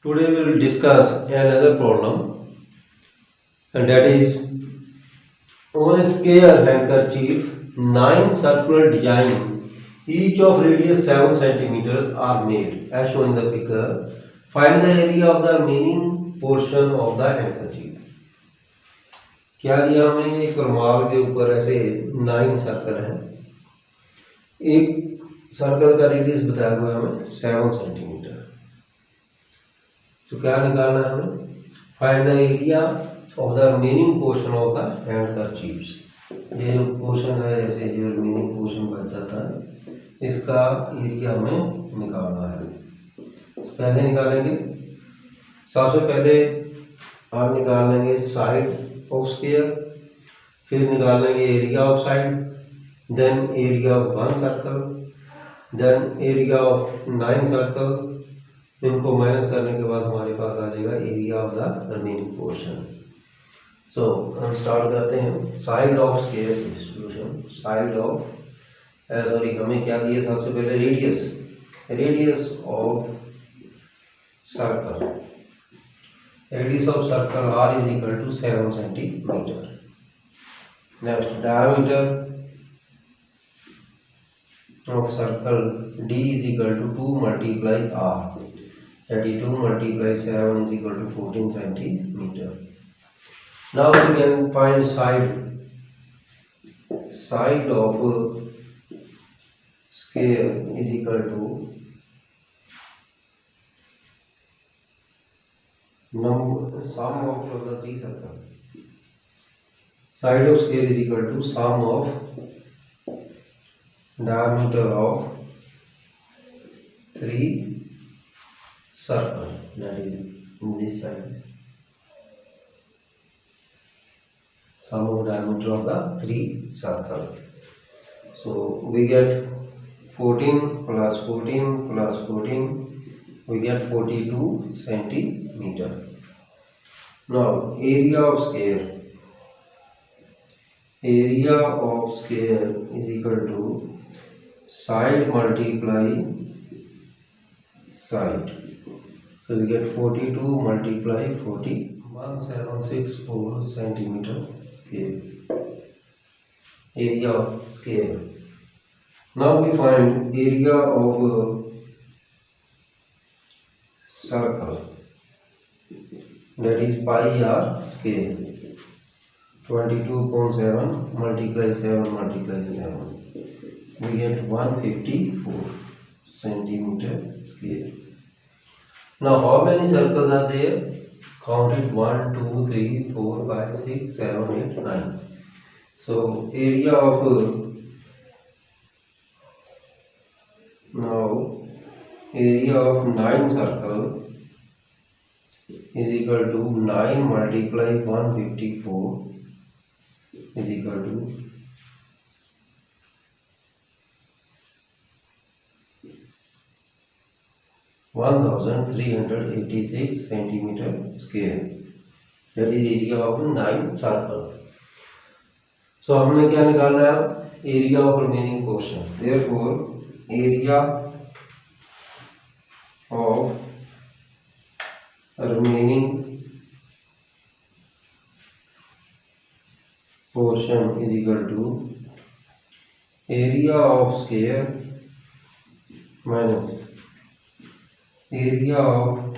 Today we will discuss another problem, and that is on a square handkerchief, 9 circular design, each of radius 7 centimeters are made as shown in the figure. Find the area of the remaining portion of the handkerchief. क्या दिया हमें? एक रुमाल के ऊपर ऐसे 9 circle हैं, एक सर्कल का रेडियस बताया हुआ है हमें 7 सेंटीमीटर। तो क्या निकालना है हमें? Find the area of the remaining portion of the handkerchiefs. ये जो पोर्शन है, जैसे जो रिमेनिंग पोर्शन बच जाता है, इसका एरिया हमें निकालना है। पहले निकालेंगे, सबसे पहले हम निकाल लेंगे साइड ऑफ स्क्वायर, फिर निकाल लेंगे area of side, then area of 1 circle, then area of 9 circle. इनको माइनस करने के बाद हमारे पास आ जाएगा area of the remaining portion. So हम स्टार्ट करते हैं। Side of square solution, side of sorry हमें क्या दिया? सबसे पहले radius of circle, radius of circle r is equal to 7 centimeter. Next, diameter of circle d is equal to 2 multiply r, that is 2 multiply 7 is equal to 14 centimeter. Now we can find side of square is equal to sum of the 3 circles. Side of square is equal to sum of diameter of 3 circles, that is in this side. Sum of diameter of the 3 circles. So we get 14 plus 14 plus 14, we get 42 centimeter. Now area of square is equal to side multiply side. So we get 42 multiply 40, 1764 centimeter square, area of square. Now we find area of circle, that is pi r square. 22.7 multiply 7 multiply 7, we get 154 centimeter square. Now how many circles are there? Count it: 1 2 3 4 5 6 7 8 9. So area of area of 9 circle is equal to 9 multiply 154 is equal to 1386 centimeter square, that is area of 9 circle. So हमने क्या निकालना है? Area of remaining portion. Therefore area of remaining portion is equal to area of square minus area of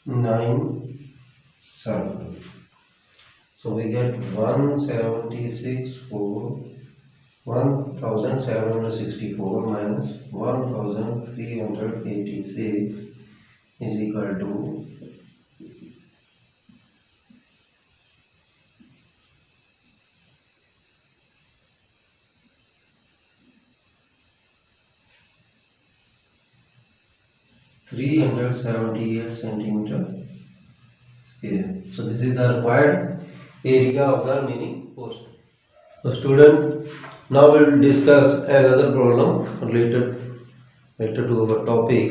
9 circle. So we get 1764 minus 1386 is equal to 378 centimeter square. So this is the required area of the remaining portion. So student, now we will discuss another problem related to our topic,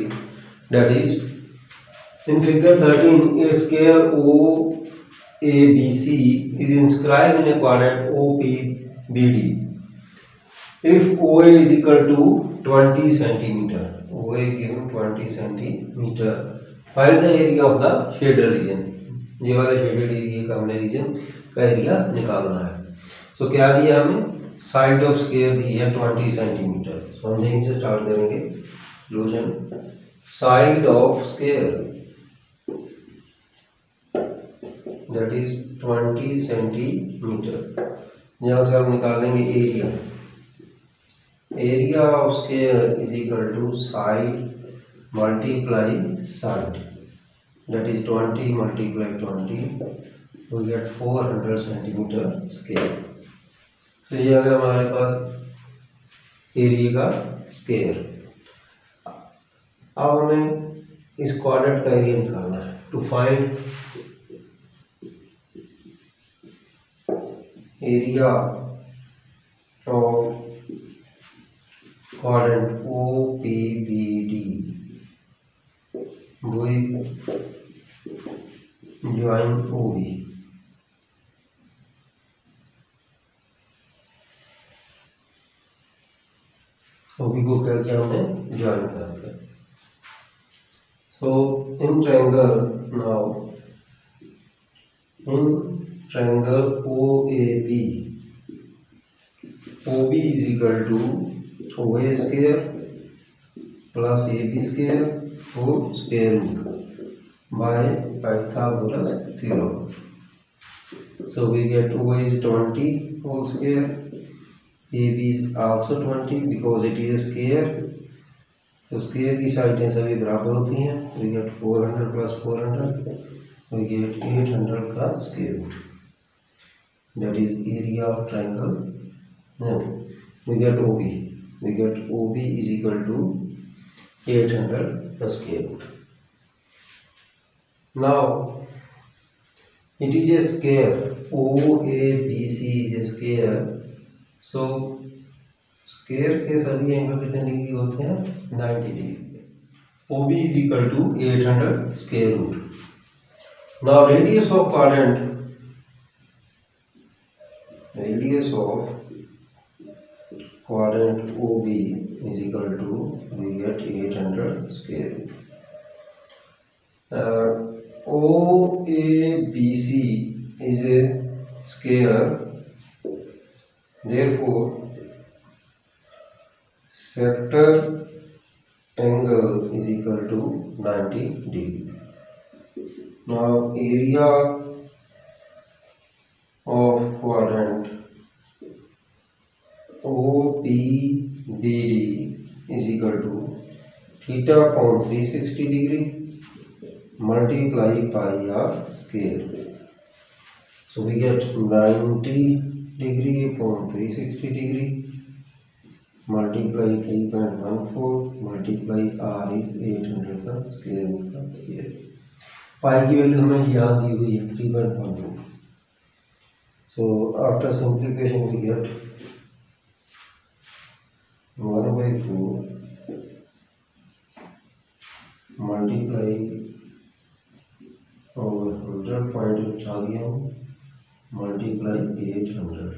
that is in figure 13 a square OABC is inscribed in a quadrant OPBD. If OA is equal to 20 centimeter, OA given 20 centimeter, find the area of the shaded region, ये वाले shaded area का हमने reason का area निकालना है। सो क्या दिया हमें, साइड ऑफ स्क्वायर दी है 20 सेंटीमीटर। सो हम यहीं से स्टार्ट करेंगे solution. Side of square that is 20 centimetre. यहाँ से हम निकालेंगे area, area of square is equal to side multiply side, that is 20 multiply 20, we get 400 centimetre square. तो ये आ गया हमारे पास एरिया का स्क्वायर। अब हमें इस क्वाड्रेंट का एरिया निकालना है। To find area of quadrant OPBD with join OB, OB को क्या किया हमने, ज्वाइन कर दिया। So in triangle now, in triangle OAB, OB is equal to OA square plus AB square whole square root by Pythagoras theorem. So we get OA is 20 whole square, AB is also 20 because it is a square. तो square की साइडें सभी बराबर होती हैं। We get 400 plus 400, we get 800 का square root, that is area of triangle. Now we get OB, we get OB is equal to 800 the square root. Now it is a square, OABC is a square. So square के सभी angle कितने degree होते हैं, 90 degree. OB is equal to 800 square root. Now radius of quadrant, radius of quadrant OB is equal to, we get 800 square root. OABC is a square, therefore sector angle is equal to 90 degree. Now area of quadrant OPBD is equal to theta upon 360 degree multiply pi r square. So we get 90 degree upon 360 degree multiply 3.14 multiply r is 800 का square root का square. Pi की value हमें यहाँ दी हुई है 3.14। So after simplification we get 1/4 multiply और 100 point उठा दिया हूँ multiply 800,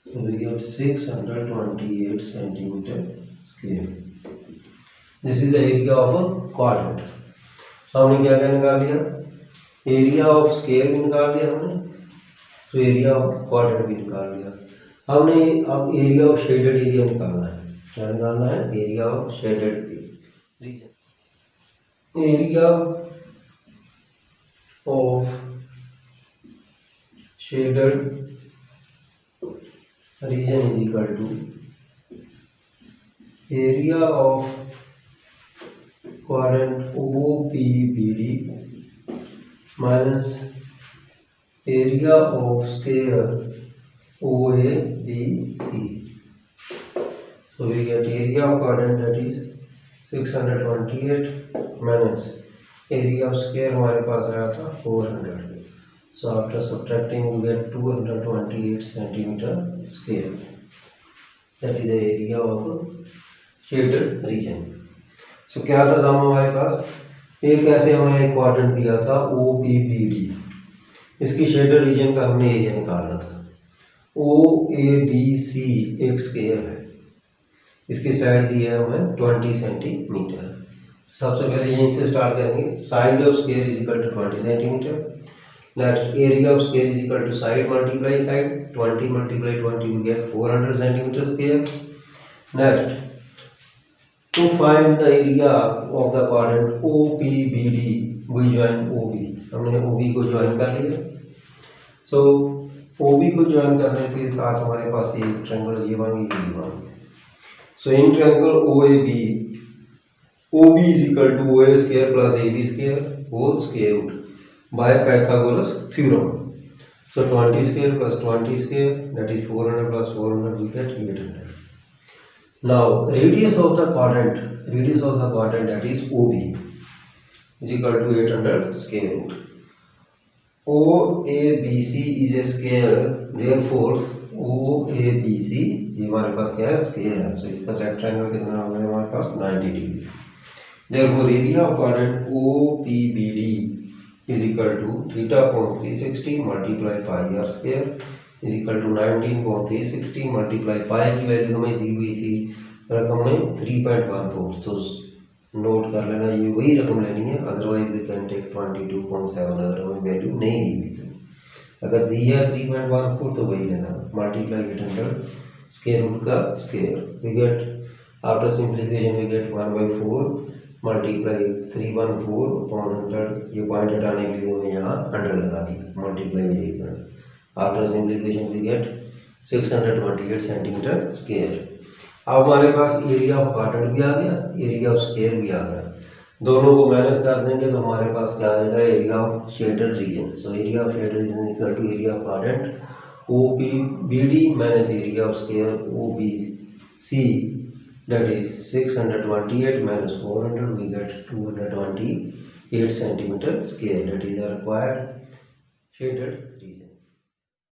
so we get 628 centimeter square. This is the area of a quadrant. So हमने क्या क्या निकाल लिया, एरिया ऑफ स्क्वायर भी निकाल लिया हमने, तो एरिया ऑफ क्वाड्रेंट भी निकाल लिया। हमने अब एरिया ऑफ शेडेड एरिया निकालना है। क्या निकालना है, area of shaded reason. Area of shaded region is equal to area of quadrant OPBD minus area of square OABC. So we get area of quadrant that is 628 minus area of square हमारे पास आया था 400. So after subtracting we get 228 centimeter square. That is the area of shaded region. So क्या था सम हमारे पास, एक ऐसे हमें एक क्वाड्रेंट दिया था OPBD, इसकी शेडेड रीजन का हमने एरिया निकालना था। OABC एक स्क्वायर है, इसकी साइड दी है हमें 20 सेंटीमीटर। सबसे पहले यहीं से स्टार्ट करेंगे। Side of square is equal to 20 centimetre. Next area of square is equal to side multiply side, 20 multiply 20 we get 400 centimetre square. Next to find the area of the quadrant OPBD we join OB, हमने OB को join कर लिया। सो OB को join करने के साथ हमारे पास एक ट्रायंगल ये बन गई। So in triangle OAB OB is equal to OA square plus AB square whole square root by Pythagoras theorem. So 20 square plus 20 square, that is 400 plus 400, we get 800. Now radius of the quadrant that is OB is equal to 800 square root. OABC is a square, therefore OABC ये हमारे पास क्या है, square है। सो इसका set triangle कितना होगा हमारे पास 90 degree. Therefore area of quadrant OPBD is equal to theta/360 multiply pi r square is equal to 19/360 multiply pi की वैल्यू हमें दी हुई थी रकम में 3.14। तो नोट कर लेना ये वही रकम लेनी है, अदरवाइज वी कैन टेक 22.7 अगर हमें वैल्यू नहीं दी हुई थी। अगर दी है 3.14 तो वही लेना, मल्टीप्लाई 800 स्क्वायर रूट का square, we get after simplification we get 1/4 multiply 314 upon 100। ये पॉइंट हटाने के लिए मैं यहाँ 100 लगा दी, multiply 800। After simplification we get 628 centimetre square. अब हमारे पास एरिया ऑफ क्वाड्रेंट भी आ गया, एरिया ऑफ स्क्वायर भी आ गया। दोनों को माइनस कर देंगे तो हमारे पास क्या आ जाएगा, area of shaded region. So area of shaded region equal to area of quadrant OPBD minus area of square OBC, that is 628 minus 400, we get 228 centimeter square. That is the required shaded region.